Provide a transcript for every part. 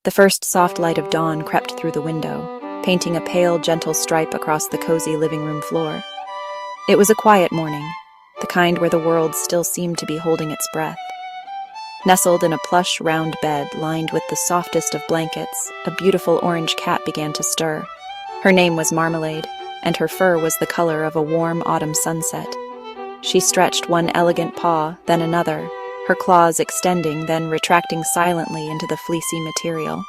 The first soft light of dawn crept through the window, painting a pale, gentle stripe across the cozy living room floor. It was a quiet morning, the kind where the world still seemed to be holding its breath. Nestled in a plush, round bed lined with the softest of blankets, a beautiful orange cat began to stir. Her name was Marmalade, and her fur was the color of a warm autumn sunset. She stretched one elegant paw, then another, her claws extending, then retracting silently into the fleecy material.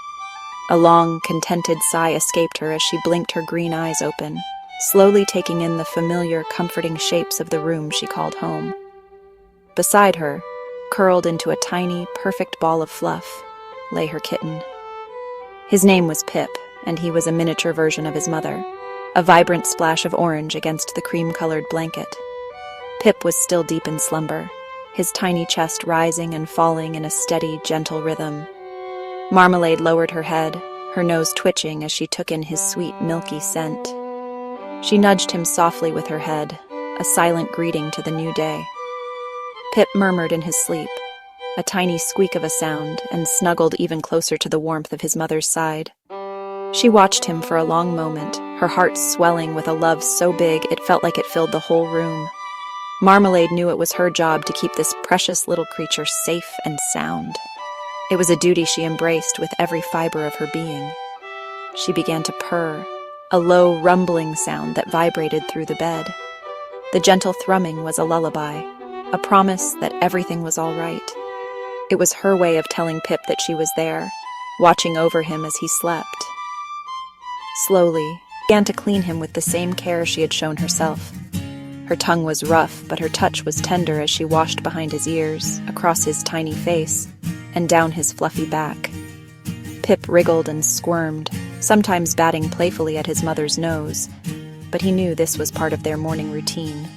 A long, contented sigh escaped her as she blinked her green eyes open, slowly taking in the familiar, comforting shapes of the room she called home. Beside her, curled into a tiny, perfect ball of fluff, lay her kitten. His name was Pip, and he was a miniature version of his mother, a vibrant splash of orange against the cream-colored blanket. Pip was still deep in slumber, his tiny chest rising and falling in a steady, gentle rhythm. Marmalade lowered her head, her nose twitching as she took in his sweet, milky scent. She nudged him softly with her head, a silent greeting to the new day. Pip murmured in his sleep, a tiny squeak of a sound, and snuggled even closer to the warmth of his mother's side. She watched him for a long moment, her heart swelling with a love so big it felt like it filled the whole room. Marmalade knew it was her job to keep this precious little creature safe and sound. It was a duty she embraced with every fiber of her being. She began to purr, a low, rumbling sound that vibrated through the bed. The gentle thrumming was a lullaby, a promise that everything was all right. It was her way of telling Pip that she was there, watching over him as he slept. Slowly, she began to clean him with the same care she had shown herself. Her tongue was rough, but her touch was tender as she washed behind his ears, across his tiny face, and down his fluffy back. Pip wriggled and squirmed, sometimes batting playfully at his mother's nose, but he knew this was part of their morning routine.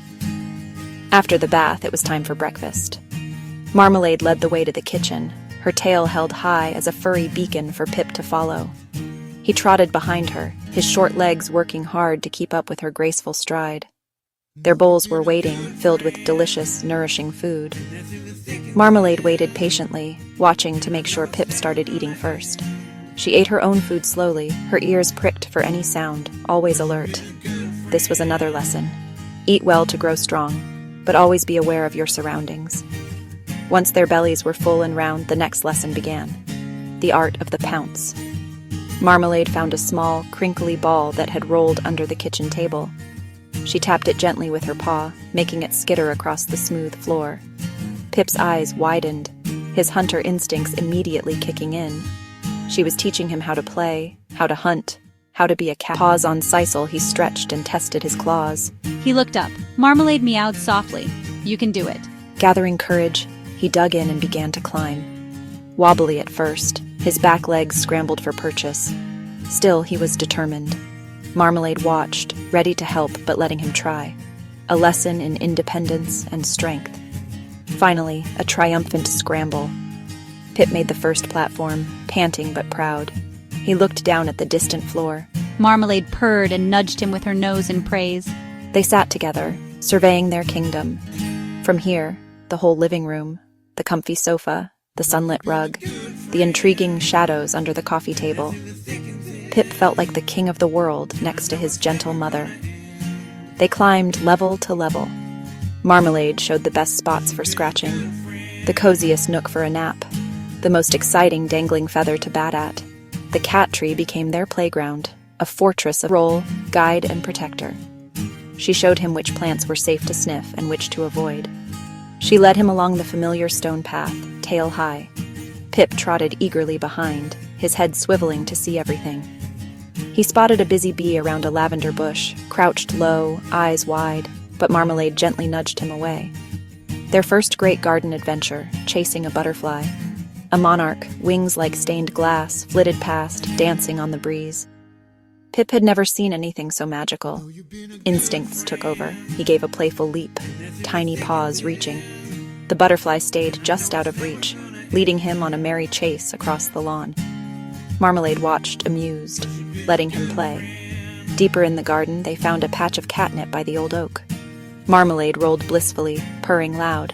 After the bath, it was time for breakfast. Marmalade led the way to the kitchen, her tail held high as a furry beacon for Pip to follow. He trotted behind her, his short legs working hard to keep up with her graceful stride. Their bowls were waiting, filled with delicious, nourishing food. Marmalade waited patiently, watching to make sure Pip started eating first. She ate her own food slowly, her ears pricked for any sound, always alert. This was another lesson. Eat well to grow strong, but always be aware of your surroundings. Once their bellies were full and round, the next lesson began. The art of the pounce. Marmalade found a small, crinkly ball that had rolled under the kitchen table. She tapped it gently with her paw, making it skitter across the smooth floor. Pip's eyes widened, his hunter instincts immediately kicking in. She was teaching him how to play, how to hunt, how to be a cat. Paws on sisal, he stretched and tested his claws. He looked up. Marmalade meowed softly. You can do it. Gathering courage, he dug in and began to climb. Wobbly at first, his back legs scrambled for purchase. Still, he was determined. Marmalade watched, ready to help but letting him try. A lesson in independence and strength. Finally, a triumphant scramble. Pip made the first platform, panting but proud. He looked down at the distant floor. Marmalade purred and nudged him with her nose in praise. They sat together, surveying their kingdom. From here, the whole living room, the comfy sofa, the sunlit rug, the intriguing shadows under the coffee table. Pip felt like the king of the world next to his gentle mother. They climbed level to level. Marmalade showed the best spots for scratching, the coziest nook for a nap, the most exciting dangling feather to bat at. The cat tree became their playground, a fortress of role, guide, and protector. She showed him which plants were safe to sniff and which to avoid. She led him along the familiar stone path, tail high. Pip trotted eagerly behind, his head swiveling to see everything. He spotted a busy bee around a lavender bush, crouched low, eyes wide, but Marmalade gently nudged him away. Their first great garden adventure, chasing a butterfly. A monarch, wings like stained glass, flitted past, dancing on the breeze. Pip had never seen anything so magical. Instincts took over. He gave a playful leap, tiny paws reaching. The butterfly stayed just out of reach, leading him on a merry chase across the lawn. Marmalade watched, amused, letting him play. Deeper in the garden, they found a patch of catnip by the old oak. Marmalade rolled blissfully, purring loud.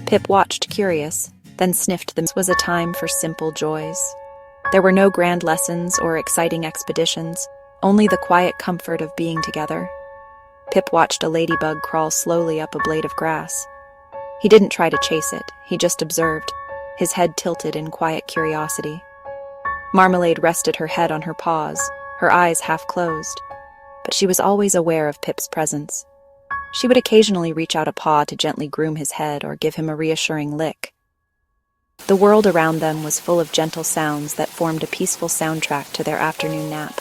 Pip watched, curious, then sniffed them. This was a time for simple joys. There were no grand lessons or exciting expeditions, only the quiet comfort of being together. Pip watched a ladybug crawl slowly up a blade of grass. He didn't try to chase it, he just observed, his head tilted in quiet curiosity. Marmalade rested her head on her paws, her eyes half closed, but she was always aware of Pip's presence. She would occasionally reach out a paw to gently groom his head or give him a reassuring lick. The world around them was full of gentle sounds that formed a peaceful soundtrack to their afternoon nap.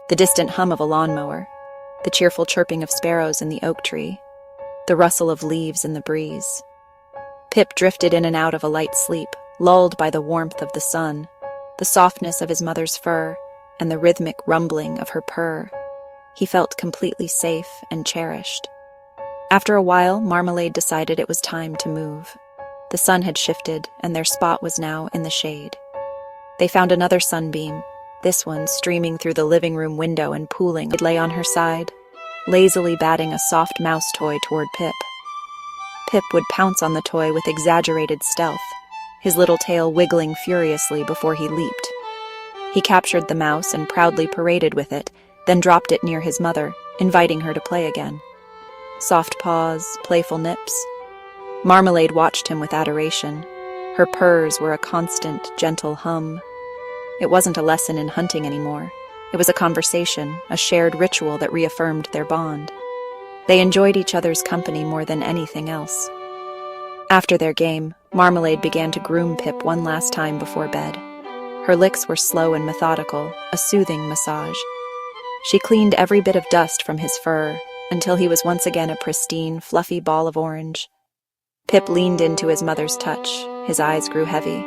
The distant hum of a lawnmower, the cheerful chirping of sparrows in the oak tree, the rustle of leaves in the breeze. Pip drifted in and out of a light sleep, lulled by the warmth of the sun, the softness of his mother's fur, and the rhythmic rumbling of her purr. He felt completely safe and cherished. After a while, Marmalade decided it was time to move. The sun had shifted, and their spot was now in the shade. They found another sunbeam, this one streaming through the living room window and pooling. It lay on her side, lazily batting a soft mouse toy toward Pip. Pip would pounce on the toy with exaggerated stealth, his little tail wiggling furiously before he leaped. He captured the mouse and proudly paraded with it, then dropped it near his mother, inviting her to play again. Soft paws, playful nips. Marmalade watched him with adoration. Her purrs were a constant, gentle hum. It wasn't a lesson in hunting anymore. It was a conversation, a shared ritual that reaffirmed their bond. They enjoyed each other's company more than anything else. After their game, Marmalade began to groom Pip one last time before bed. Her licks were slow and methodical, a soothing massage. She cleaned every bit of dust from his fur until he was once again a pristine, fluffy ball of orange. Pip leaned into his mother's touch. His eyes grew heavy.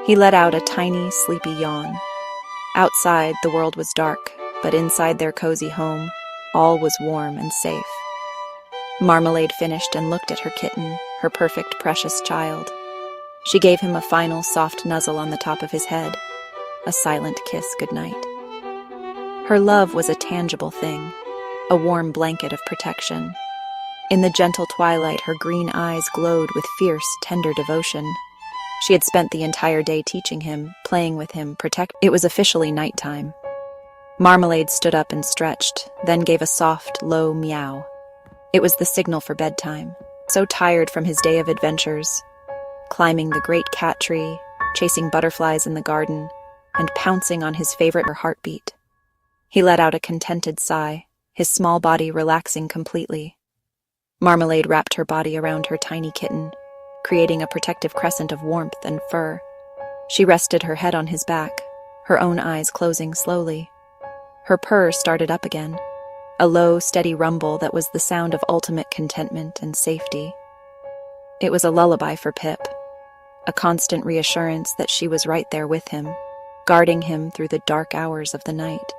He let out a tiny, sleepy yawn. Outside, the world was dark, but inside their cozy home, all was warm and safe. Marmalade finished and looked at her kitten, her perfect, precious child. She gave him a final soft nuzzle on the top of his head, a silent kiss goodnight. Her love was a tangible thing, a warm blanket of protection. In the gentle twilight, her green eyes glowed with fierce, tender devotion. She had spent the entire day teaching him, playing with him, It was officially nighttime. Marmalade stood up and stretched, then gave a soft, low meow. It was the signal for bedtime. So tired from his day of adventures, climbing the great cat tree, chasing butterflies in the garden, and pouncing on his favorite, her heartbeat. He let out a contented sigh, his small body relaxing completely. Marmalade wrapped her body around her tiny kitten, creating a protective crescent of warmth and fur. She rested her head on his back, her own eyes closing slowly. Her purr started up again, a low, steady rumble that was the sound of ultimate contentment and safety. It was a lullaby for Pip, a constant reassurance that she was right there with him, guarding him through the dark hours of the night.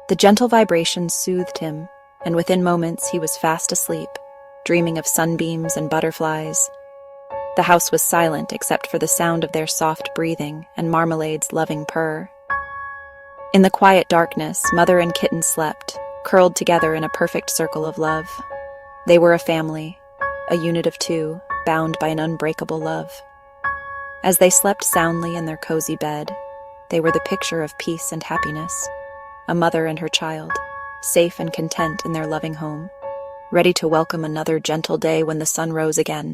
The gentle vibrations soothed him, and within moments he was fast asleep, dreaming of sunbeams and butterflies. The house was silent except for the sound of their soft breathing and Marmalade's loving purr. In the quiet darkness, mother and kitten slept, curled together in a perfect circle of love. They were a family, a unit of two, bound by an unbreakable love. As they slept soundly in their cozy bed, they were the picture of peace and happiness, a mother and her child, safe and content in their loving home, ready to welcome another gentle day when the sun rose again.